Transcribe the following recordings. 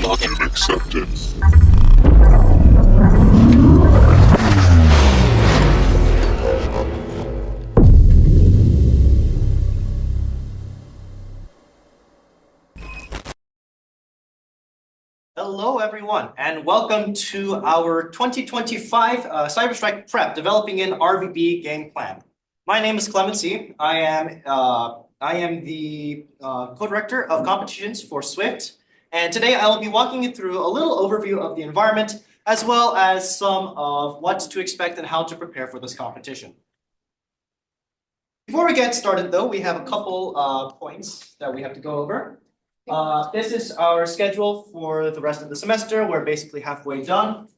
Login accepted. Hello, everyone, and welcome to our 2025 CyberStrike Prep developing in RvB Gameplan. My name is Clemency. I am the co-director of competitions for Swift, and today I will be walking you through a little overview of the environment, as well as some of what to expect and how to prepare for this competition. Before we get started, though, we have a couple points that we have to go over. This is our schedule for the rest of the semester. We're basically halfway done.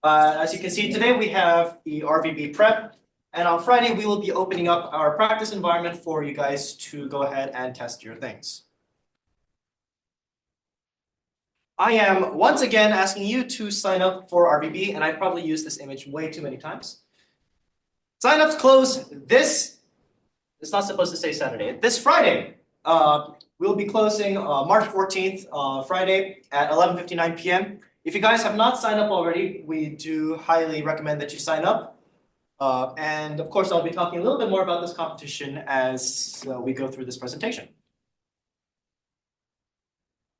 As you can see today, we have the RvB prep, and on Friday we will be opening up our practice environment for you guys to go ahead and test your things. I am once again asking you to sign up for RvB, and I've probably used this image way too many times. Sign-ups close this, it's not supposed to say Saturday, this Friday. We'll be closing March 14th, Friday at 11:59 p.m. If you guys have not signed up already, we do highly recommend that you sign up. And of course, I'll be talking a little bit more about this competition as we go through this presentation.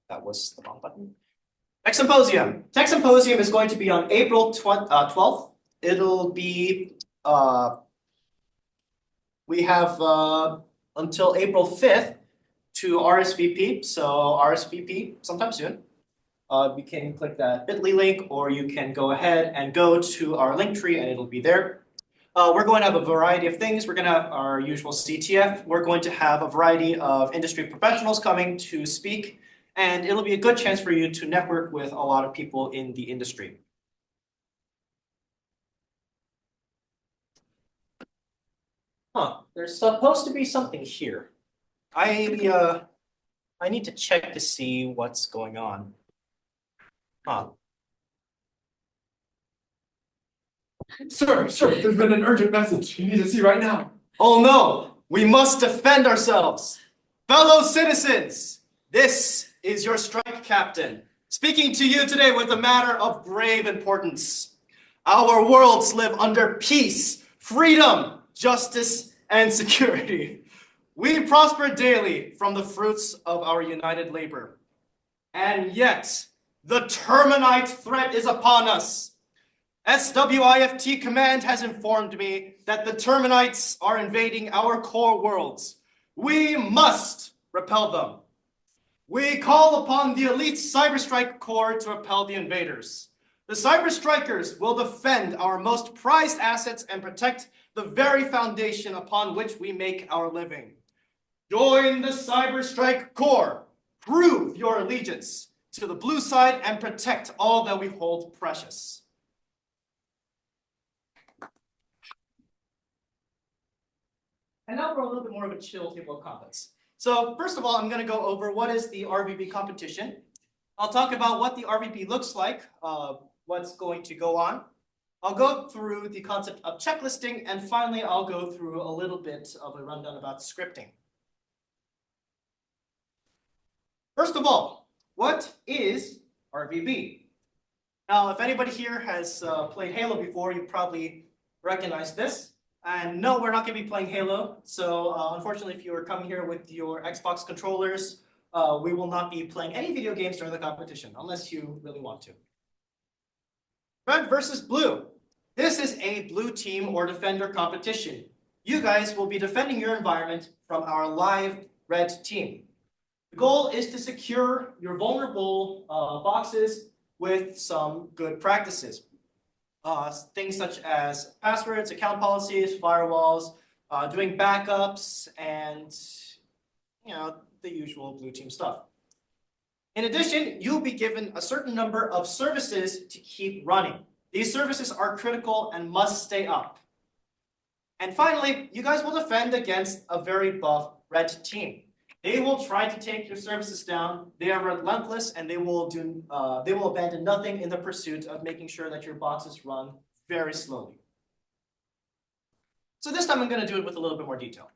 That was the wrong button. Tech Symposium. Tech Symposium is going to be on April 12th. It'll be, we have until April 5th. To RSVP, so RSVP sometime soon. You can click that bit.ly link, or you can go ahead and go to our link tree and it'll be there. We're going to have a variety of things. We're going to have our usual CTF. We're going to have a variety of industry professionals coming to speak, and it'll be a good chance for you to network with a lot of people in the industry. There's supposed to be something here. I need to check to see what's going on. Sir, there's been an urgent message you need to see right now. Oh no, we must defend ourselves. Fellow citizens, this is your strike captain, speaking to you today with a matter of grave importance. Our worlds live under peace, freedom, justice, and security. We prosper daily from the fruits of our united labor. And yet, the Terminite threat is upon us. SWIFT Command has informed me that the Terminites are invading our core worlds. We must repel them. We call upon the elite Cyberstrike Corps to repel the invaders. The Cyberstrikers will defend our most prized assets and protect the very foundation upon which we make our living. Join the Cyberstrike Corps. Prove your allegiance to the blue side and protect all that we hold precious. And now for a little bit more of a chill table of contents. So first of all, I'm going to go over what is the RvB competition. I'll talk about what the RvB looks like, what's going to go on. I'll go through the concept of checklisting, and finally I'll go through a little bit of a rundown about scripting. First of all, what is RvB? Now, if anybody here has played Halo before, you probably recognize this. And no, we're not going to be playing Halo. So unfortunately, if you are coming here with your Xbox controllers, we will not be playing any video games during the competition, unless you really want to. Red versus blue. This is a blue team or defender competition. You guys will be defending your environment from our live red team. The goal is to secure your vulnerable boxes with some good practices. Things such as passwords, account policies, firewalls, doing backups, and the usual blue team stuff. In addition, you'll be given a certain number of services to keep running. These services are critical and must stay up. And finally, you guys will defend against a very buff red team. They will try to take your services down. They are relentless, and they will abandon nothing in the pursuit of making sure that your boxes run very slowly. So this time I'm going to do it with a little bit more detail.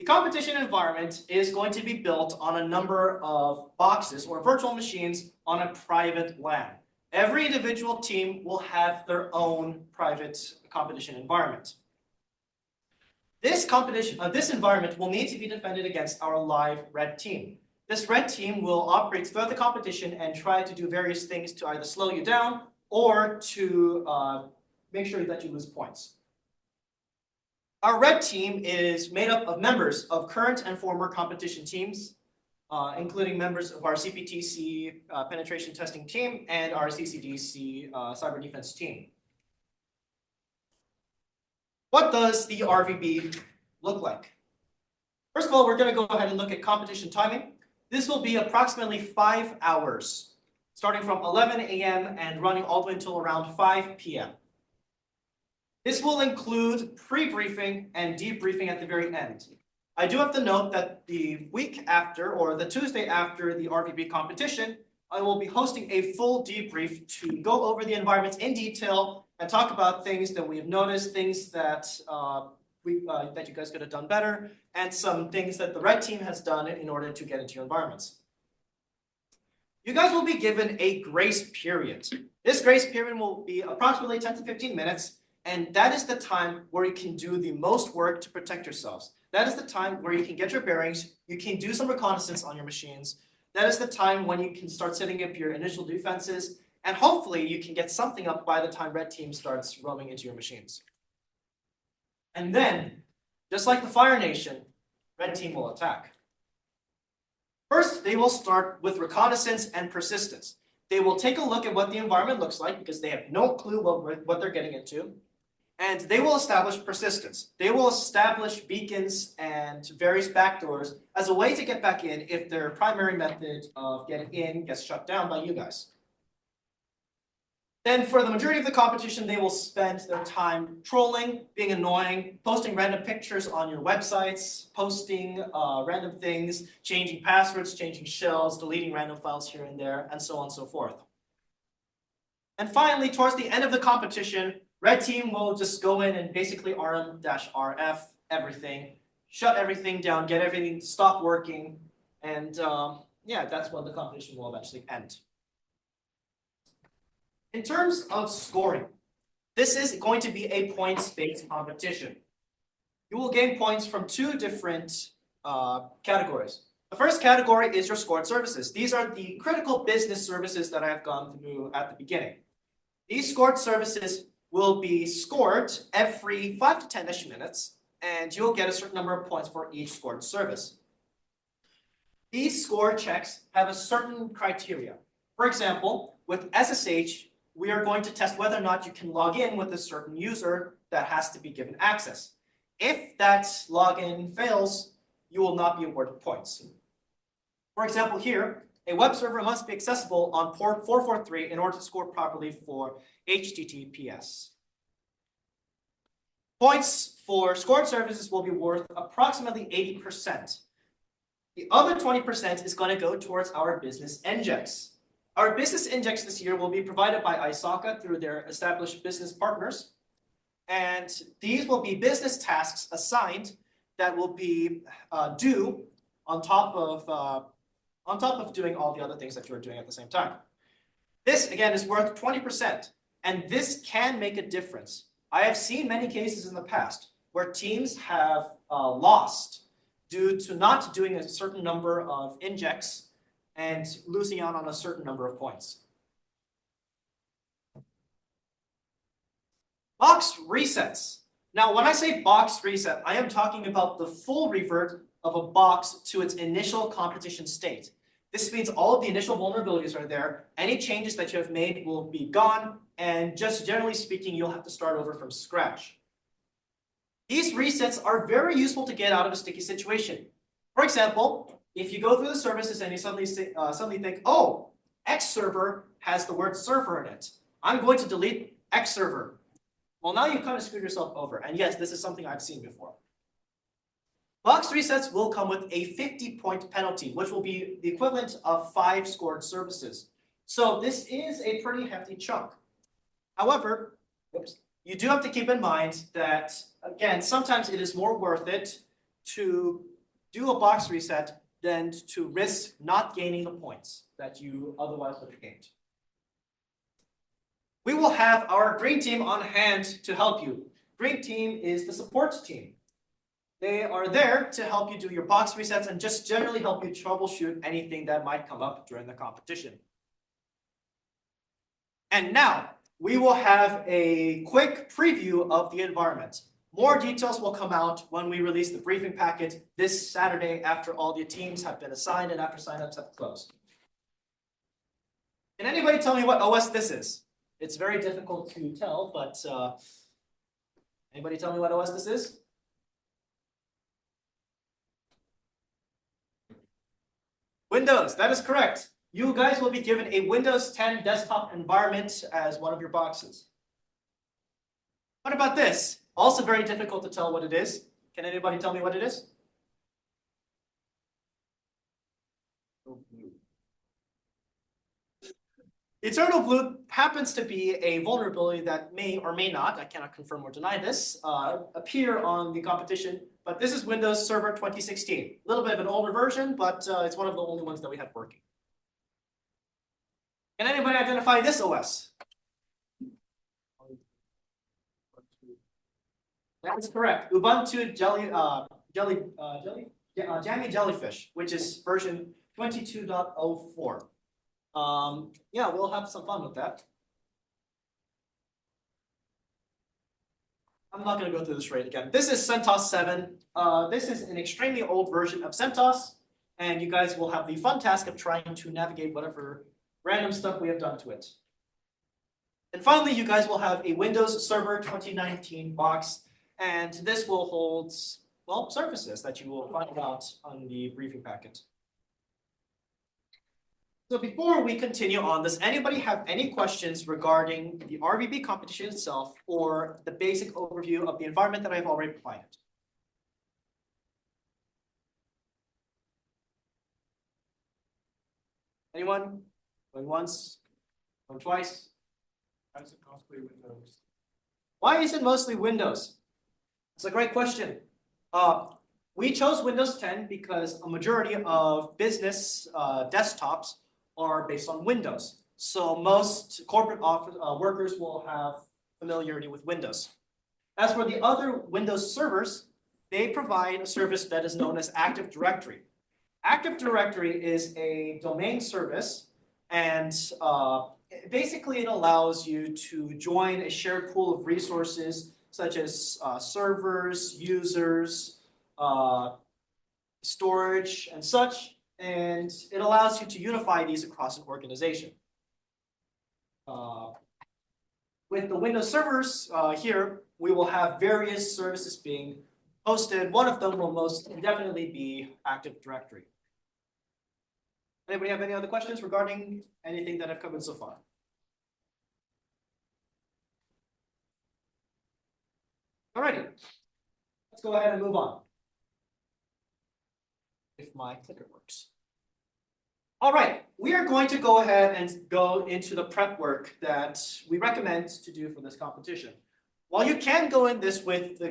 The competition environment is going to be built on a number of boxes or virtual machines on a private LAN. Every individual team will have their own private competition environment. This environment will need to be defended against our live red team. This red team will operate throughout the competition and try to do various things to either slow you down or to make sure that you lose points. Our red team is made up of members of current and former competition teams, including members of our CPTC penetration testing team and our CCDC cyber defense team. What does the RvB look like? First of all, we're going to go ahead and look at competition timing. This will be approximately 5 hours, starting from 11 a.m. and running all the way until around 5 p.m. This will include pre-briefing and debriefing at the very end. I do have to note that the week after, or the Tuesday after the RvB competition, I will be hosting a full debrief to go over the environment in detail and talk about things that we have noticed, things that that you guys could have done better, and some things that the red team has done in order to get into your environments. You guys will be given a grace period. This grace period will be approximately 10 to 15 minutes, and that is the time where you can do the most work to protect yourselves. That is the time where you can get your bearings, you can do some reconnaissance on your machines. That is the time when you can start setting up your initial defenses, and hopefully you can get something up by the time red team starts roaming into your machines. And then, just like the Fire Nation, red team will attack. First, they will start with reconnaissance and persistence. They will take a look at what the environment looks like because they have no clue what they're getting into. And they will establish persistence. They will establish beacons and various backdoors as a way to get back in if their primary method of getting in gets shut down by you guys. Then for the majority of the competition, they will spend their time trolling, being annoying, posting random pictures on your websites, posting random things, changing passwords, changing shells, deleting random files here and there, and so on and so forth. And finally, towards the end of the competition, red team will just go in and basically RM-RF everything, shut everything down, get everything to stop working, and yeah, that's when the competition will eventually end. In terms of scoring, this is going to be a points-based competition. You will gain points from 2 different categories. The first category is your scored services. These are the critical business services that I have gone through at the beginning. These scored services will be scored every 5 to 10-ish minutes, and you'll get a certain number of points for each scored service. These score checks have a certain criteria. For example, with SSH, we are going to test whether or not you can log in with a certain user that has to be given access. If that login fails, you will not be awarded points. For example, here, a web server must be accessible on port 443 in order to score properly for HTTPS. Points for scored services will be worth approximately 80%. The other 20% is going to go towards our business injects. Our business index this year will be provided by ISACA through their established business partners. And these will be business tasks assigned that will be due on top of doing all the other things that you are doing at the same time. This, again, is worth 20%, and this can make a difference. I have seen many cases in the past where teams have lost due to not doing a certain number of injects and losing out on a certain number of points. Box resets. Now, when I say box reset, I am talking about the full revert of a box to its initial competition state. This means all of the initial vulnerabilities are there. Any changes that you have made will be gone, and just generally speaking, you'll have to start over from scratch. These resets are very useful to get out of a sticky situation. For example, if you go through the services and you suddenly think, oh, X server has the word server in it. I'm going to delete X server. Well, now you've kind of screwed yourself over. And yes, this is something I've seen before. Box resets will come with a 50-point penalty, which will be the equivalent of 5 scored services. So this is a pretty hefty chunk. However, you do have to keep in mind that, again, sometimes it is more worth it to do a box reset than to risk not gaining the points that you otherwise would have gained. We will have our green team on hand to help you. Green team is the support team. They are there to help you do your box resets and just generally help you troubleshoot anything that might come up during the competition. And now, we will have a quick preview of the environment. More details will come out when we release the briefing packet this Saturday after all the teams have been assigned and after signups have closed. Can anybody tell me what OS this is? It's very difficult to tell, but anybody tell me what OS this is? Windows, that is correct. You guys will be given a Windows 10 desktop environment as one of your boxes. What about this? Also very difficult to tell what it is. Can anybody tell me what it is? Eternal Blue happens to be a vulnerability that may or may not, I cannot confirm or deny this, appear on the competition, but this is Windows Server 2016. A little bit of an older version, but it's one of the only ones that we have working. Can anybody identify this OS? That is correct. Ubuntu Jammy Jellyfish, which is version 22.04. Yeah, we'll have some fun with that. I'm not going to go through this rate again. This is CentOS 7. This is an extremely old version of CentOS, and you guys will have the fun task of trying to navigate whatever random stuff we have done to it. And finally, you guys will have a Windows Server 2019 box, and this will hold, well, services that you will find out on the briefing packet. So before we continue on, does anybody have any questions regarding the RvB competition itself or the basic overview of the environment that I've already provided? Anyone? Going once? Going twice? Why is it mostly Windows? Why is it mostly Windows? It's a great question. We chose Windows 10 because a majority of business desktops are based on Windows. So most corporate office workers will have familiarity with Windows. As for the other Windows servers, they provide a service that is known as Active Directory. Active Directory is a domain service, and basically it allows you to join a shared pool of resources such as servers, users, storage, and such. And it allows you to unify these across an organization. With the Windows servers here, we will have various services being hosted. One of them will most definitely be Active Directory. Anybody have any other questions regarding anything that I've covered so far? Alrighty, let's go ahead and move on. If my clicker works. All right, we are going to go ahead and go into the prep work that we recommend to do for this competition. While you can go in this with the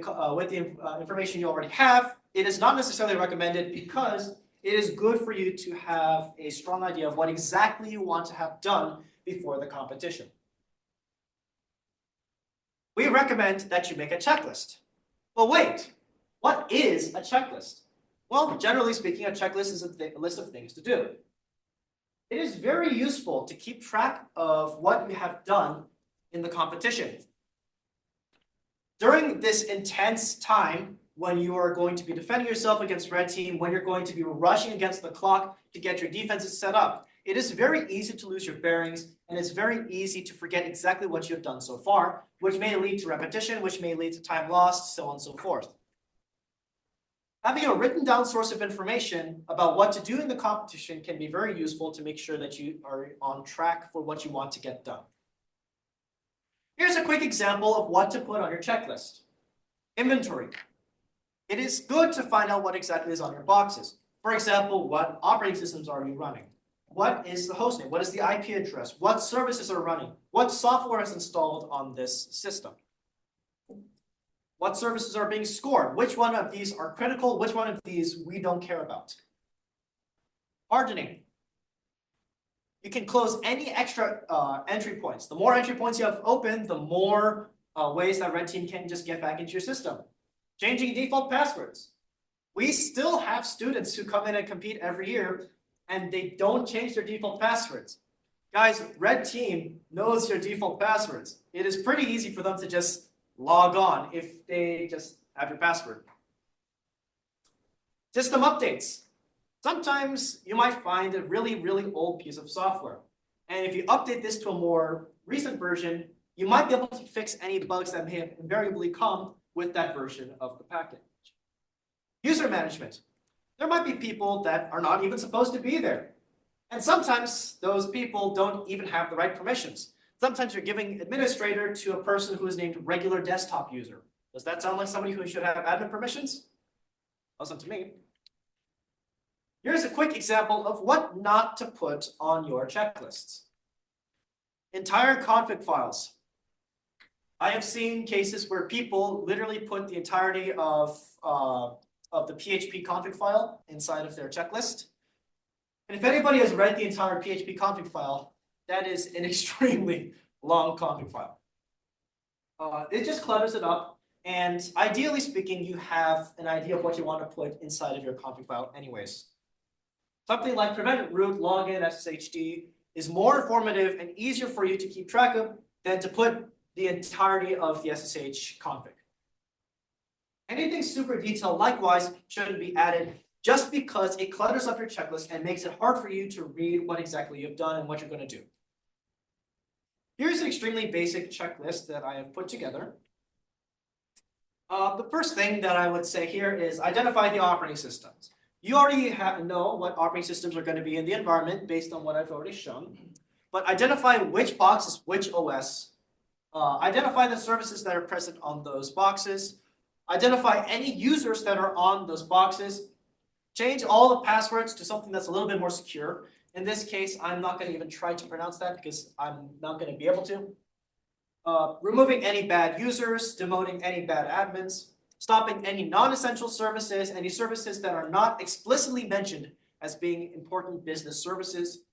information you already have, it is not necessarily recommended because it is good for you to have a strong idea of what exactly you want to have done before the competition. We recommend that you make a checklist. But wait, what is a checklist? Well, generally speaking, a checklist is a list of things to do. It is very useful to keep track of what you have done in the competition. During this intense time, when you are going to be defending yourself against red team, when you're going to be rushing against the clock to get your defenses set up, it is very easy to lose your bearings, and it's very easy to forget exactly what you've done so far, which may lead to repetition, which may lead to time lost, so on and so forth. Having a written down source of information about what to do in the competition can be very useful to make sure that you are on track for what you want to get done. Here's a quick example of what to put on your checklist. Inventory. It is good to find out what exactly is on your boxes. For example, what operating systems are you running? What is the hostname? What is the IP address? What services are running? What software is installed on this system? What services are being scored? Which one of these are critical? Which one of these we don't care about? Hardening. You can close any extra entry points. The more entry points you have open, the more ways that red team can just get back into your system. Changing default passwords. We still have students who come in and compete every year, and they don't change their default passwords. Guys, red team knows your default passwords. It is pretty easy for them to just log on if they just have your password. System updates. Sometimes you might find a really, really old piece of software. And if you update this to a more recent version, you might be able to fix any bugs that may have invariably come with that version of the package. User management. There might be people that are not even supposed to be there. And sometimes those people don't even have the right permissions. Sometimes you're giving administrator to a person who is named regular desktop user. Does that sound like somebody who should have admin permissions? Wasn't to me. Here's a quick example of what not to put on your checklists. Entire config files. I have seen cases where people literally put the entirety of the PHP config file inside of their checklist. And if anybody has read the entire PHP config file, that is an extremely long config file. It just clutters it up. And ideally speaking, you have an idea of what you want to put inside of your config file anyways. Something like prevent root login SSHD is more informative and easier for you to keep track of than to put the entirety of the SSH config. Anything super detailed, likewise, shouldn't be added just because it clutters up your checklist and makes it hard for you to read what exactly you've done and what you're going to do. Here's an extremely basic checklist that I have put together. The first thing that I would say here is identify the operating systems. You already know what operating systems are going to be in the environment based on what I've already shown, but identify which box is which OS. Identify the services that are present on those boxes. Identify any users that are on those boxes. Change all the passwords to something that's a little bit more secure. In this case, I'm not going to even try to pronounce that because I'm not going to be able to. Removing any bad users, demoting any bad admins, stopping any non-essential services, any services that are not explicitly mentioned as being important business services,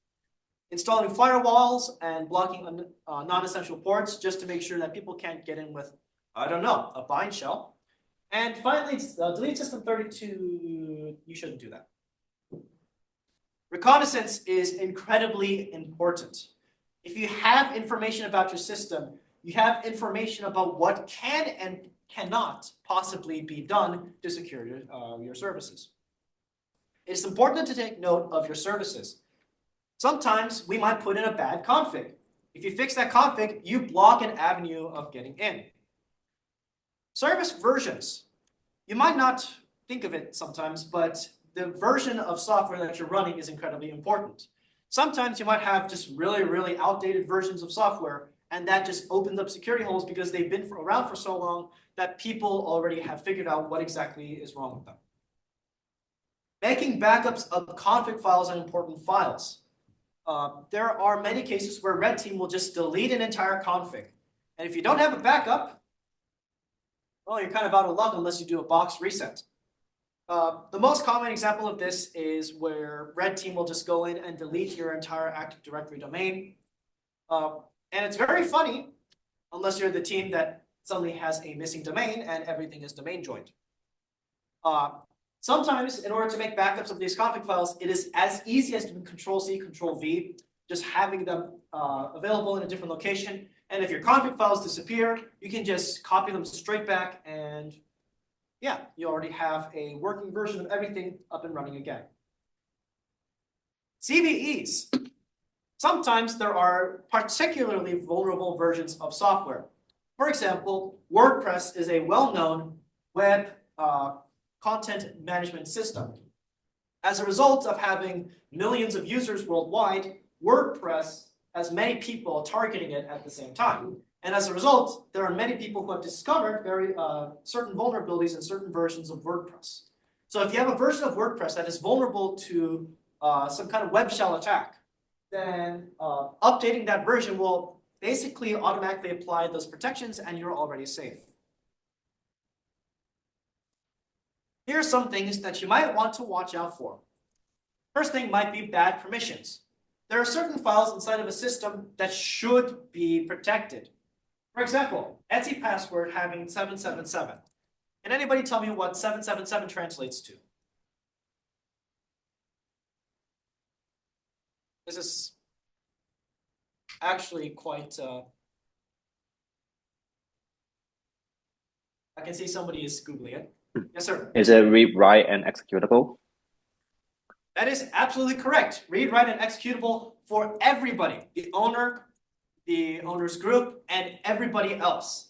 installing firewalls and blocking non-essential ports just to make sure that people can't get in with, I don't know, a bind shell. And finally, delete system 32, you shouldn't do that. Reconnaissance is incredibly important. If you have information about your system, you have information about what can and cannot possibly be done to secure your services. It's important to take note of your services. Sometimes we might put in a bad config. If you fix that config, you block an avenue of getting in. Service versions. You might not think of it sometimes, but the version of software that you're running is incredibly important. Sometimes you might have just really, really outdated versions of software, and that just opens up security holes because they've been around for so long that people already have figured out what exactly is wrong with them. Making backups of config files and important files. There are many cases where red team will just delete an entire config. And if you don't have a backup, well, you're kind of out of luck unless you do a box reset. The most common example of this is where red team will just go in and delete your entire Active Directory domain. And it's very funny, unless you're the team that suddenly has a missing domain and everything is domain joined. Sometimes, in order to make backups of these config files, it is as easy as doing Control-C, Control-V, just having them available in a different location. And if your config files disappear, you can just copy them straight back and yeah, you already have a working version of everything up and running again. CVEs. Sometimes there are particularly vulnerable versions of software. For example, WordPress is a well-known web content management system. As a result of having millions of users worldwide, WordPress has many people targeting it at the same time. And as a result, there are many people who have discovered certain vulnerabilities in certain versions of WordPress. So if you have a version of WordPress that is vulnerable to some kind of web shell attack, then updating that version will basically automatically apply those protections and you're already safe. Here are some things that you might want to watch out for. First thing might be bad permissions. There are certain files inside of a system that should be protected. For example, Etsy password having 777. Can anybody tell me what 777 translates to? This is actually quite, I can see somebody is Googling it. Yes, sir. Is it read, write, and executable? That is absolutely correct. Read, write, and executable for everybody, the owner, the owner's group, and everybody else.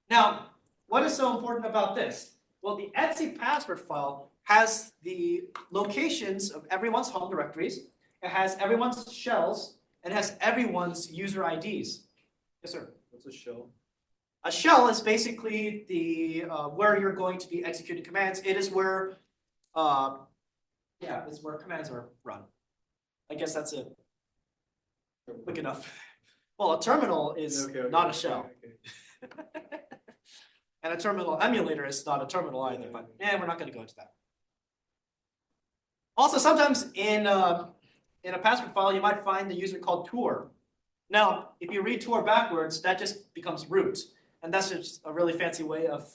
Now, what is so important about this? Well, the Etsy password file has the locations of everyone's home directories. It has everyone's shells, and it has everyone's user IDs. Yes, sir. What's a shell? A shell is basically the where you're going to be executing commands. It is where, yeah, it's where commands are run. I guess that's it. Quick enough. Well, a terminal is not a shell. And a terminal emulator is not a terminal either, but yeah, we're not going to go into that. Also, sometimes in a password file, you might find the user called tour. Now, if you read tour backwards, that just becomes root. And that's just a really fancy way of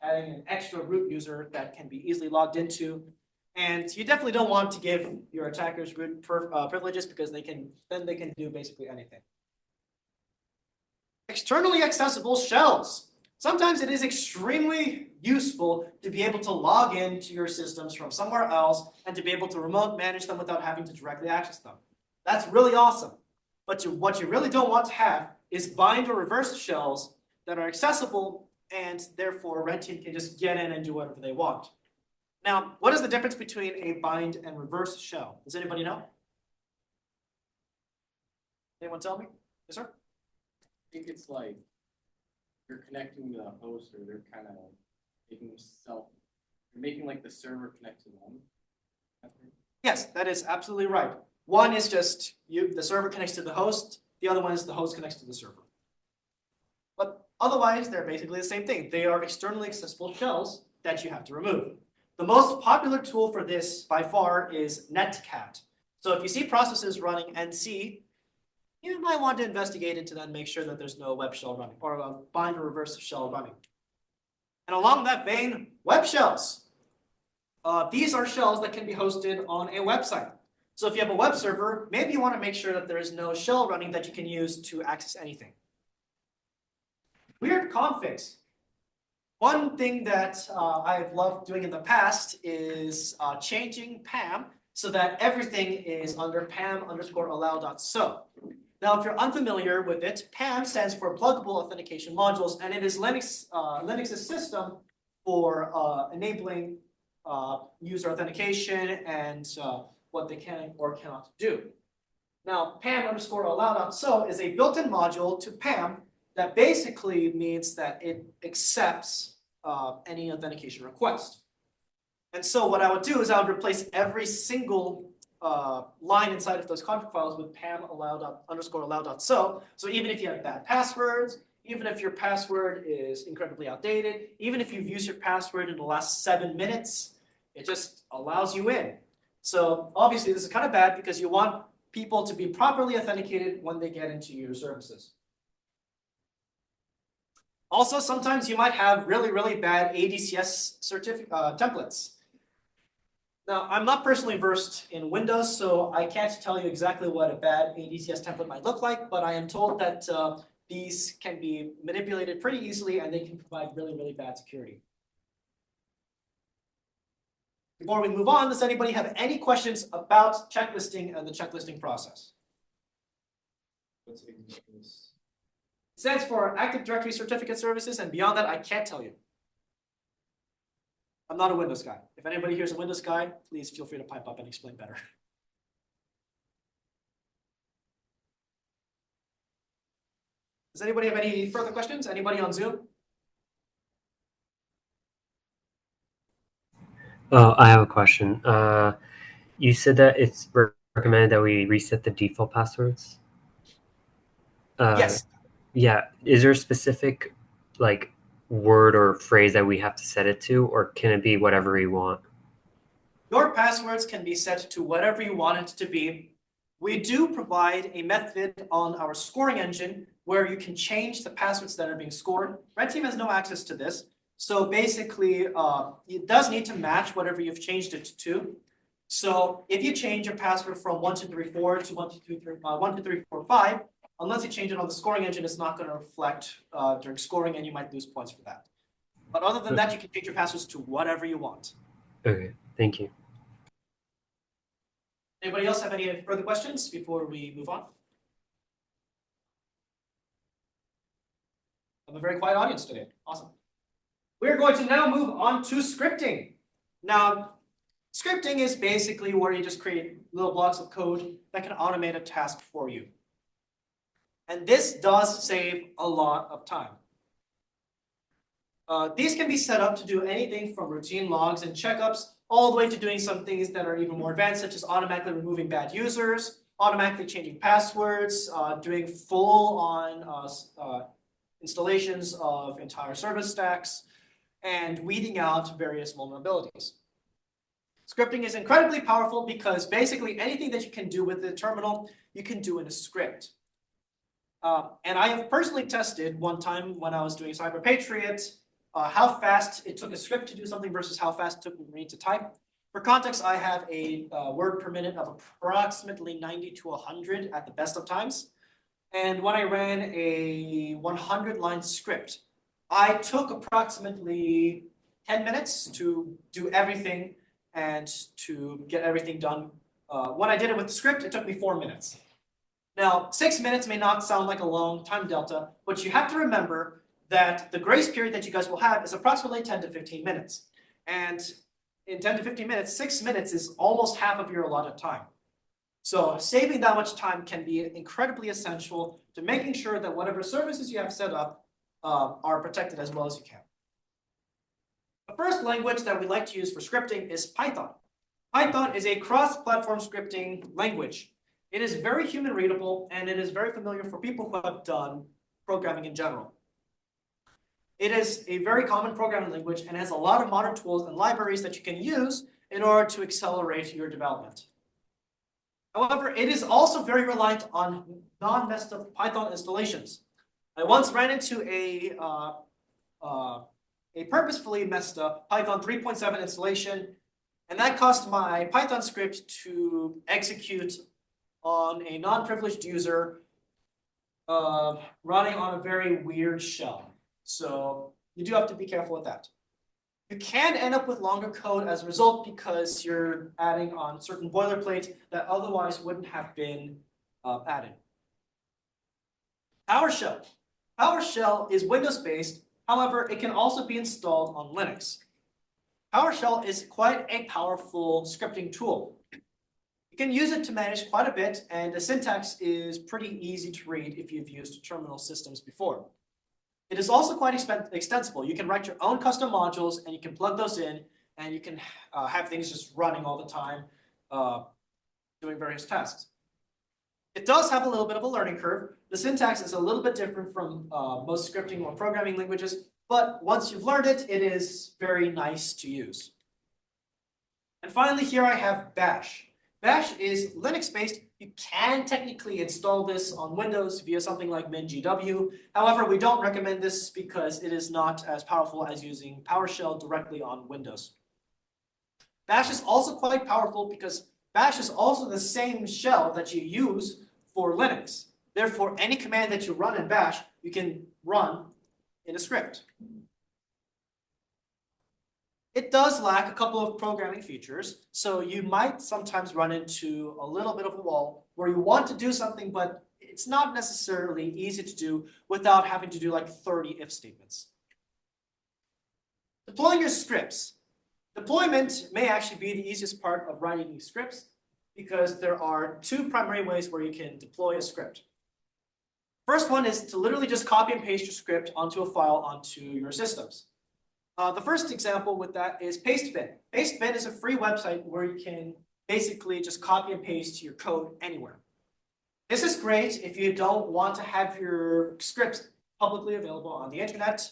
adding an extra root user that can be easily logged into. And you definitely don't want to give your attackers root privileges because they can do basically anything. Externally accessible shells. Sometimes it is extremely useful to be able to log into your systems from somewhere else and to be able to remote manage them without having to directly access them. That's really awesome. But what you really don't want to have is bind or reverse shells that are accessible and therefore red team can just get in and do whatever they want. Now, what is the difference between a bind and reverse shell? Does anybody know? Anyone tell me? Yes, sir? I think it's like you're connecting to the host, or they're kind of making like the server connect to them. Yes, that is absolutely right. One is just the server connects to the host. The other one is the host connects to the server. But otherwise, they're basically the same thing. They are externally accessible shells that you have to remove. The most popular tool for this by far is netcat. So if you see processes running NC, you might want to investigate into that and make sure that there's no web shell running or a bind or reverse shell running. And along that vein, web shells. These are shells that can be hosted on a website. So if you have a web server, maybe you want to make sure that there is no shell running that you can use to access anything. Weird configs. One thing that I've loved doing in the past is changing PAM so that everything is under pam_allow.so. Now, if you're unfamiliar with it, PAM stands for Pluggable Authentication Modules, and it is Linux's system for enabling user authentication and what they can or cannot do. Now, pam_allow.so is a built-in module to PAM that basically means that it accepts any authentication request. And so what I would do is I would replace every single line inside of those config files with pam_allow.so. So even if you have bad passwords, even if your password is incredibly outdated, even if you've used your password in the last 7 minutes, it just allows you in. So obviously this is kind of bad because you want people to be properly authenticated when they get into your services. Also, sometimes you might have really, really bad ADCS templates. Now, I'm not personally versed in Windows, so I can't tell you exactly what a bad ADCS template might look like, but I am told that these can be manipulated pretty easily and they can provide really, really bad security. Before we move on, does anybody have any questions about checklisting and the checklisting process? It stands for Active Directory Certificate Services, and beyond that, I can't tell you. I'm not a Windows guy. If anybody here is a Windows guy, please feel free to pipe up and explain better. Does anybody have any further questions? Anybody on Zoom? I have a question. You said that it's recommended that we reset the default passwords. Yes. Yeah. Is there a specific word or phrase that we have to set it to, or can it be whatever we want? Your passwords can be set to whatever you want it to be. We do provide a method on our scoring engine where you can change the passwords that are being scored. Red team has no access to this. So basically, it does need to match whatever you've changed it to. So if you change your password from 1234 to 12345, unless you change it on the scoring engine, it's not going to reflect during scoring, and you might lose points for that. But other than that, you can change your passwords to whatever you want. Okay, thank you. Anybody else have any further questions before we move on? I have a very quiet audience today. Awesome. We're going to now move on to scripting. Now, scripting is basically where you just create little blocks of code that can automate a task for you. And this does save a lot of time. These can be set up to do anything from routine logs and checkups all the way to doing some things that are even more advanced, such as automatically removing bad users, automatically changing passwords, doing full-on installations of entire service stacks, and weeding out various vulnerabilities. Scripting is incredibly powerful because basically anything that you can do with the terminal, you can do in a script. And I have personally tested one time when I was doing Cyber Patriot, how fast it took a script to do something versus how fast it took me to type. For context, I have a word per minute of approximately 90 to 100 at the best of times. And when I ran a 100-line script, I took approximately 10 minutes to do everything and to get everything done. When I did it with the script, it took me 4 minutes. Now, 6 minutes may not sound like a long time delta, but you have to remember that the grace period that you guys will have is approximately 10 to 15 minutes. And in 10 to 15 minutes, 6 minutes is almost half of your allotted time. So saving that much time can be incredibly essential to making sure that whatever services you have set up are protected as well as you can. The first language that we like to use for scripting is Python. Python is a cross-platform scripting language. It is very human readable, and it is very familiar for people who have done programming in general. It is a very common programming language and has a lot of modern tools and libraries that you can use in order to accelerate your development. However, it is also very reliant on non-messed up Python installations. I once ran into a purposefully messed up Python 3.7 installation, and that caused my Python script to execute on a non-privileged user running on a very weird shell. So you do have to be careful with that. You can end up with longer code as a result because you're adding on certain boilerplates that otherwise wouldn't have been added. PowerShell. PowerShell is Windows-based. However, it can also be installed on Linux. PowerShell is quite a powerful scripting tool. You can use it to manage quite a bit, and the syntax is pretty easy to read if you've used terminal systems before. It is also quite extensible. You can write your own custom modules, and you can plug those in, and you can have things just running all the time, doing various tasks. It does have a little bit of a learning curve. The syntax is a little bit different from most scripting or programming languages, but once you've learned it, it is very nice to use. And finally, here I have Bash. Bash is Linux-based. You can technically install this on Windows via something like MinGW. However, we don't recommend this because it is not as powerful as using PowerShell directly on Windows. Bash is also quite powerful because Bash is also the same shell that you use for Linux. Therefore, any command that you run in Bash, you can run in a script. It does lack a couple of programming features, so you might sometimes run into a little bit of a wall where you want to do something, but it's not necessarily easy to do without having to do like 30 if statements. Deploying your scripts. Deployment may actually be the easiest part of writing these scripts because there are two primary ways where you can deploy a script. First one is to literally just copy and paste your script onto a file onto your systems. The first example with that is Pastebin. Pastebin is a free website where you can basically just copy and paste your code anywhere. This is great if you don't want to have your scripts publicly available on the internet.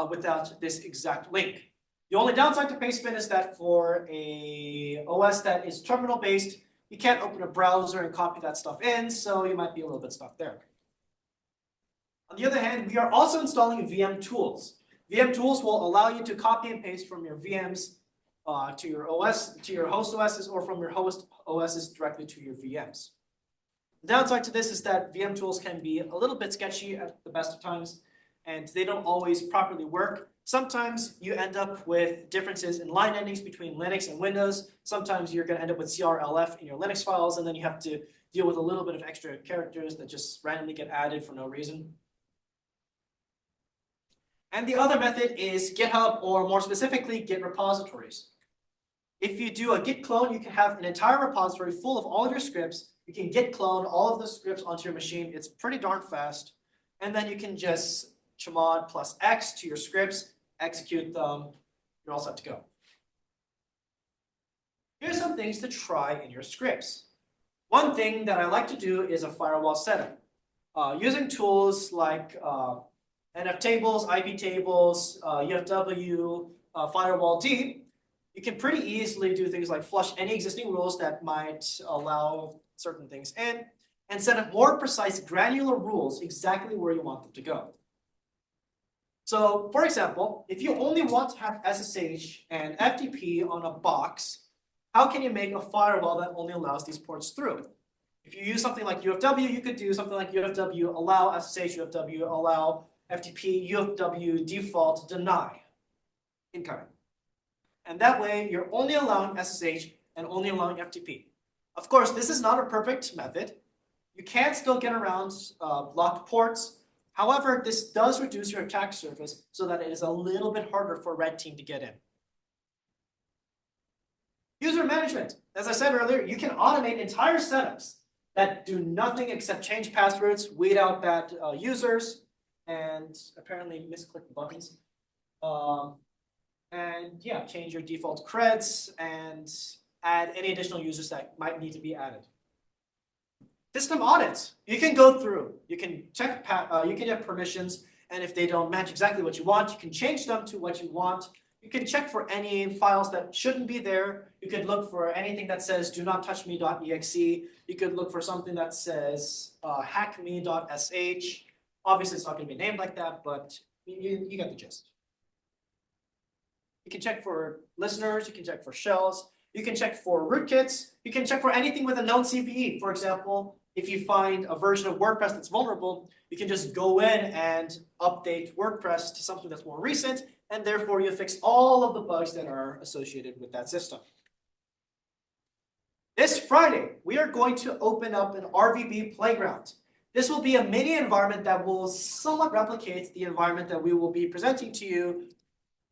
without this exact link. The only downside to pastebin is that for a OS that is terminal based, you can't open a browser and copy that stuff in, so you might be a little bit stuck there. On the other hand, we are also installing VM tools. VM tools will allow you to copy and paste from your VMs to your OS, to your host OSs, or from your host OSs directly to your VMs. The downside to this is that VM tools can be a little bit sketchy at the best of times, and they don't always properly work. Sometimes you end up with differences in line endings between Linux and Windows. Sometimes you're going to end up with CRLF in your Linux files, and then you have to deal with a little bit of extra characters that just randomly get added for no reason. And the other method is GitHub, or more specifically, Git repositories. If you do a Git clone, you can have an entire repository full of all of your scripts. You can Git clone all of the scripts onto your machine. It's pretty darn fast. And then you can just chmod plus X to your scripts, execute them, you're all set to go. Here's some things to try in your scripts. One thing that I like to do is a firewall setup. Using tools like NF tables, IP tables, UFW, firewall D, you can pretty easily do things like flush any existing rules that might allow certain things in, and set up more precise granular rules exactly where you want them to go. So, for example, if you only want to have SSH and FTP on a box, how can you make a firewall that only allows these ports through? If you use something like UFW, you could do something like UFW allow SSH, UFW allow FTP, UFW default deny incoming. And that way, you're only allowing SSH and only allowing FTP. Of course, this is not a perfect method. You can still get around blocked ports. However, this does reduce your attack surface so that it is a little bit harder for red team to get in. User management. As I said earlier, you can automate entire setups that do nothing except change passwords, weed out bad users, and apparently misclick buttons. And yeah, change your default creds and add any additional users that might need to be added. System audits. You can go through. You can check. You can have permissions, and if they don't match exactly what you want, you can change them to what you want. You can check for any files that shouldn't be there. You could look for anything that says "do not touch me.exe." You could look for something that says hackme.sh. Obviously, it's not going to be named like that, but you get the gist. You can check for listeners. You can check for shells. You can check for rootkits. You can check for anything with a known CVE. For example, if you find a version of WordPress that's vulnerable, you can just go in and update WordPress to something that's more recent, and therefore you fix all of the bugs that are associated with that system. This Friday, we are going to open up an RvB playground. This will be a mini environment that will somewhat replicate the environment that we will be presenting to you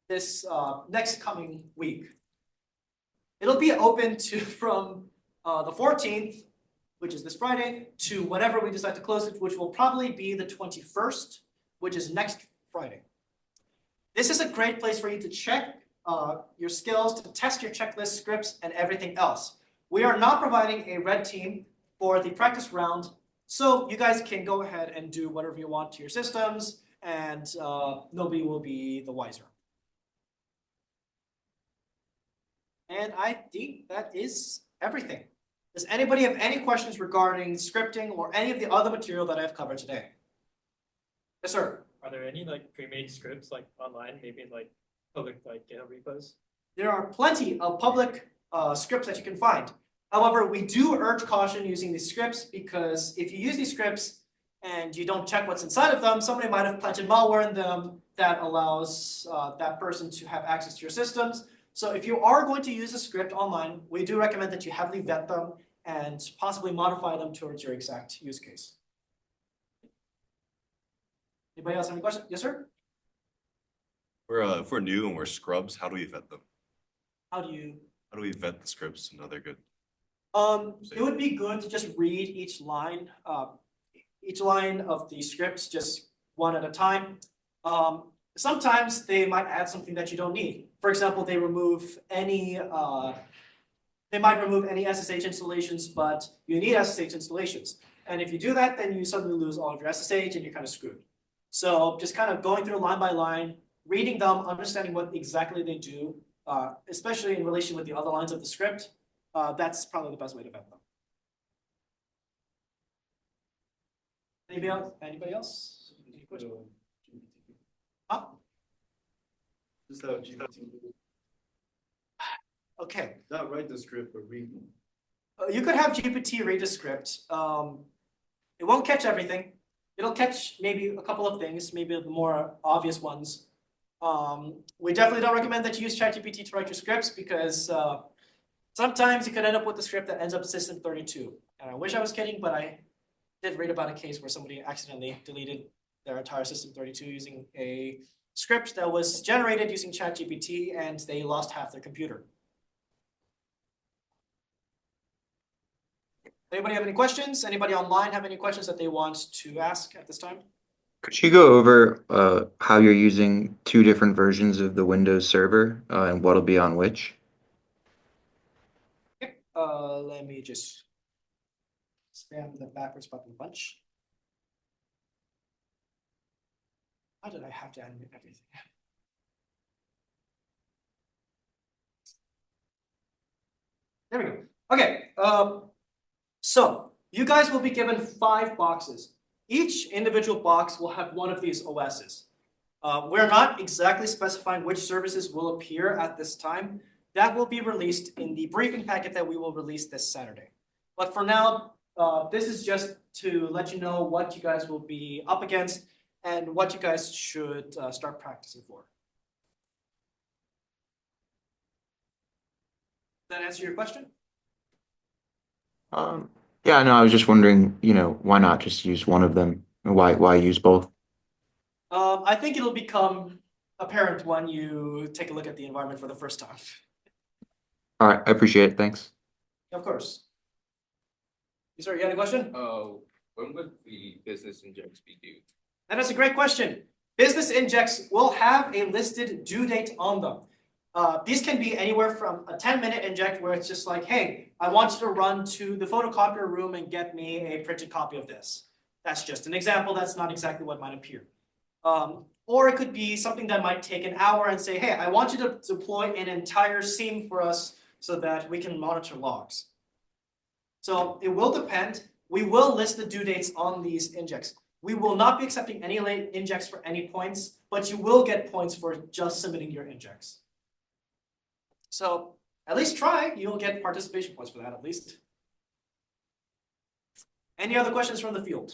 this next coming week. It'll be open to from the 14th, which is this Friday, to whenever we decide to close it, which will probably be the 21st, which is next Friday. This is a great place for you to check your skills, to test your checklist, scripts, and everything else. We are not providing a red team for the practice round, so you guys can go ahead and do whatever you want to your systems, and nobody will be the wiser. And I think that is everything. Does anybody have any questions regarding scripting or any of the other material that I've covered today? Yes, sir. Are there any like pre-made scripts like online, maybe in like public like GitHub repos? There are plenty of public scripts that you can find. However, we do urge caution using these scripts because if you use these scripts and you don't check what's inside of them, somebody might have planted malware in them that allows that person to have access to your systems. So if you are going to use a script online, we do recommend that you heavily vet them and possibly modify them towards your exact use case. Anybody else have any questions? Yes, sir? If we're new and we're scrubs, how do we vet them? How do you? How do we vet the scripts and know they're good? It would be good to just read each line of the scripts just one at a time. Sometimes they might add something that you don't need. For example, they might remove any SSH installations, but you need SSH installations. And if you do that, then you suddenly lose all of your SSH and you're kind of screwed. So just kind of going through line by line, reading them, understanding what exactly they do, especially in relation with the other lines of the script, that's probably the best way to vet them. Anybody else? Anybody else? Any questions? Huh? Just how GPT, Okay. not write the script, but read them. You could have GPT read a script. It won't catch everything. It'll catch maybe a couple of things, maybe the more obvious ones. We definitely don't recommend that you use ChatGPT to write your scripts because sometimes you could end up with a script that ends up System 32. And I wish I was kidding, but I did read about a case where somebody accidentally deleted their entire System 32 using a script that was generated using ChatGPT, and they lost half their computer. Anybody have any questions? Anybody online have any questions that they want to ask at this time? Could you go over how you're using two different versions of the Windows server and what'll be on which? Okay, let me just spam the backwards button a bunch. Why did I have to animate everything? There we go. Okay, so you guys will be given 5 boxes. Each individual box will have one of these OSs. We're not exactly specifying which services will appear at this time. That will be released in the briefing packet that we will release this Saturday. But for now, this is just to let you know what you guys will be up against and what you guys should start practicing for. Does that answer your question? Yeah, no, I was just wondering, why not just use one of them? Why use both? I think it'll become apparent when you take a look at the environment for the first time. All right, I appreciate it. Thanks. Of course. You sir, you had a question? When would the business injects be due? And that's a great question. Business injects will have a listed due date on them. These can be anywhere from a 10-minute inject where it's just like, hey, I want you to run to the photocopier room and get me a printed copy of this. That's just an example. That's not exactly what might appear. Or it could be something that might take an hour and say, hey, I want you to deploy an entire scene for us so that we can monitor logs. So it will depend. We will list the due dates on these injects. We will not be accepting any late injects for any points, but you will get points for just submitting your injects. So at least try. You'll get participation points for that at least. Any other questions from the field?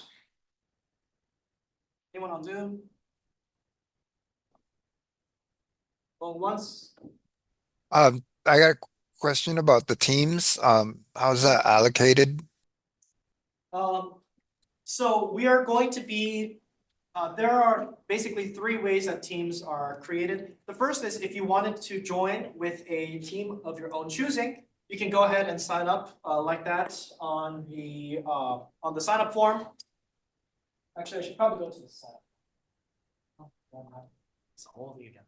Anyone on Zoom? Going once? I got a question about the teams. How's that allocated? So we are going to be, there are basically 3 ways that teams are created. The first is if you wanted to join with a team of your own choosing, you can go ahead and sign up like that on the sign up form. Actually, I should probably go to the site. It's all of the again.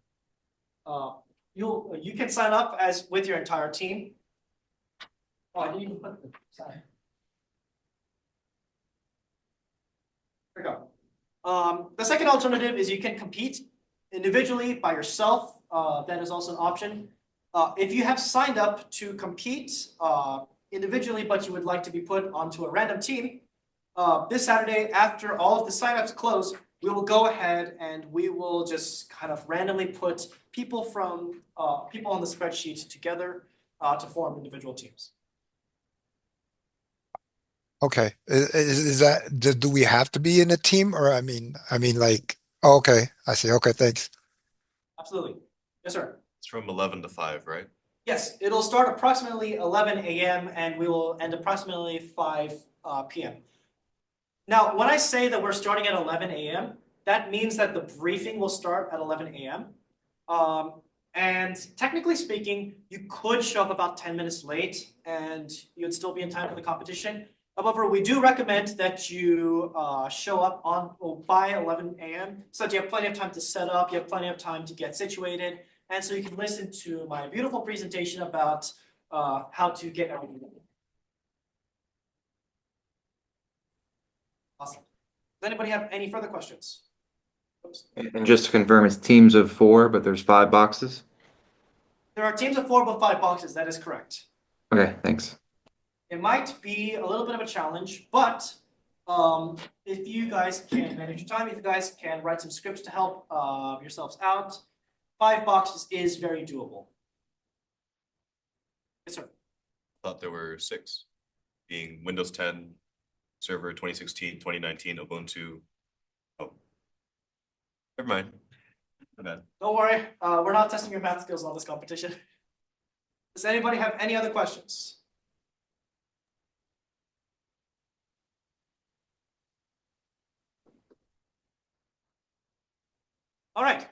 You can sign up as with your entire team. Oh, I didn't even put the sign. There we go. The second alternative is you can compete individually by yourself. That is also an option. If you have signed up to compete individually, but you would like to be put onto a random team, this Saturday, after all of the signups close, we will go ahead and we will just kind of randomly put people from people on the spreadsheet together to form individual teams. Okay, is that do we have to be in a team, or I mean like, oh, okay, I see. Okay, thanks. Absolutely. Yes, sir. It's from 11 to 5, right? Yes, it'll start approximately 11 a.m. and we will end approximately 5 p.m. Now, when I say that we're starting at 11 a.m., that means that the briefing will start at 11 a.m. And technically speaking, you could show up about 10 minutes late and you'd still be in time for the competition. However, we do recommend that you show up by 11 a.m. so that you have plenty of time to set up, you have plenty of time to get situated, and so you can listen to my beautiful presentation about how to get everything done. Awesome. Does anybody have any further questions? And just to confirm, it's teams of 4, but there's 5 boxes? There are teams of 4 but 5 boxes. That is correct. Okay, thanks. It might be a little bit of a challenge, but if you guys can manage your time, if you guys can write some scripts to help yourselves out, 5 boxes is very doable. Yes, sir. Thought there were 6, being Windows 10, Server 2016, 2019, Ubuntu. Oh, never mind. My bad. Don't worry, we're not testing your math skills on this competition. Does anybody have any other questions? All right.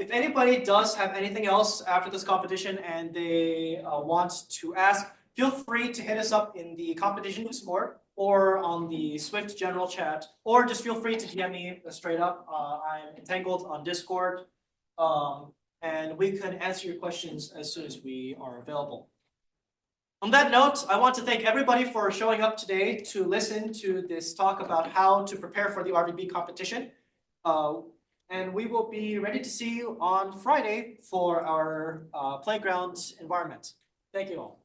If anybody does have anything else after this competition and they want to ask, feel free to hit us up in the competition Discord or on the Swift general chat, or just feel free to DM me straight up. I'm entangled on Discord, and we can answer your questions as soon as we are available. On that note, I want to thank everybody for showing up today to listen to this talk about how to prepare for the RvB competition. And we will be ready to see you on Friday for our playground environment. Thank you all.